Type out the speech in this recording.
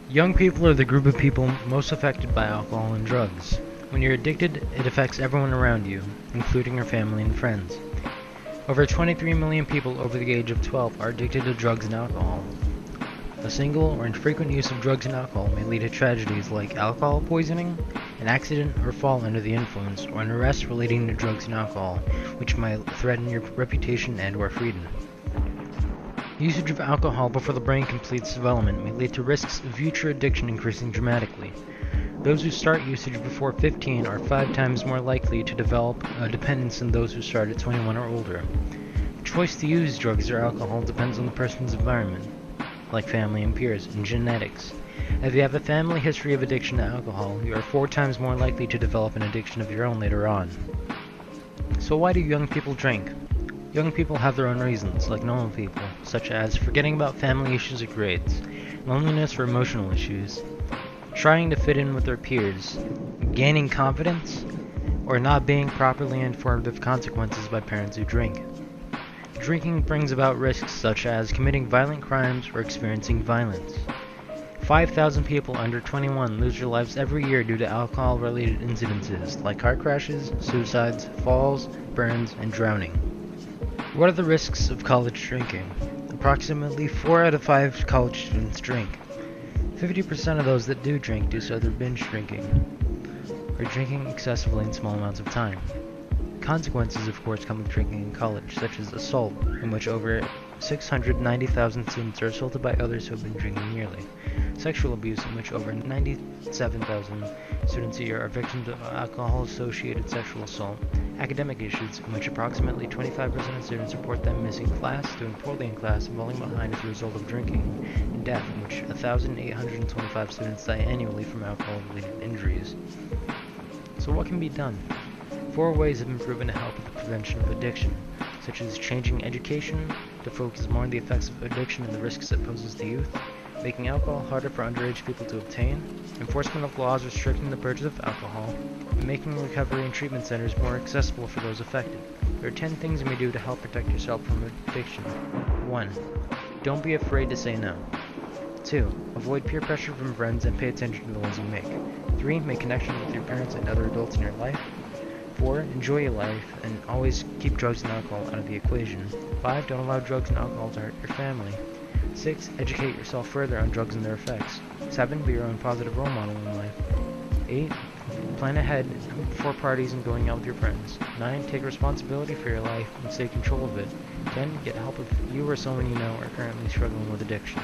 Young people are the group of people most affected by alcohol and drugs. When you're addicted, it affects everyone around you, including your family and friends. Over 23 million people over the age of 12 are addicted to drugs and alcohol. A single or infrequent use of drugs and alcohol may lead to tragedies like alcohol poisoning, an accident or fall under the influence, or an arrest relating to drugs and alcohol, which might threaten your reputation and/or freedom. Usage of alcohol before the brain completes development may lead to risks of future addiction increasing dramatically. Those who start usage before 15 are 5 times more likely to develop a dependence than those who start at 21 or older. The choice to use drugs or alcohol depends on the person's environment, like family and peers, and genetics. If you have a family history of addiction to alcohol, you are 4 times more likely to develop an addiction of your own later on. So why do young people drink? Young people have their own reasons, like normal people, such as forgetting about family issues or grades, loneliness or emotional issues, trying to fit in with their peers, gaining confidence, or not being properly informed of consequences by parents who drink. Drinking brings about risks such as committing violent crimes or experiencing violence. 5,000 people under 21 lose their lives every year due to alcohol-related incidences like car crashes, suicides, falls, burns, and drowning. What are the risks of college drinking? Approximately 4 out of 5 college students drink. 50% of those that do drink do so through binge drinking, or drinking excessively in small amounts of time. Consequences, of course, come with drinking in college, such as assault, in which over 690,000 students are assaulted by others who have been drinking yearly. Sexual abuse, in which over 97,000 students a year are victims of alcohol-associated sexual assault. Academic issues, in which approximately 25% of students report them missing class, doing poorly in class, and falling behind as a result of drinking. And death, in which 1,825 students die annually from alcohol-related injuries. So what can be done? 4 ways have been proven to help with the prevention of addiction, such as changing education to focus more on the effects of addiction and the risks it poses to youth, making alcohol harder for underage people to obtain, enforcement of laws restricting the purchase of alcohol, and making recovery and treatment centers more accessible for those affected. There are 10 things you may do to help protect yourself from addiction. 1. Don't be afraid to say no. 2. Avoid peer pressure from friends and pay attention to the ones you make. 3. Make connections with your parents and other adults in your life. 4. Enjoy your life and always keep drugs and alcohol out of the equation. 5. Don't allow drugs and alcohol to hurt your family. 6. Educate yourself further on drugs and their effects. 7. Be your own positive role model in life. 8. Plan ahead before parties and going out with your friends. 9. Take responsibility for your life and take control of it. 10. Get help if you or someone you know are currently struggling with addiction.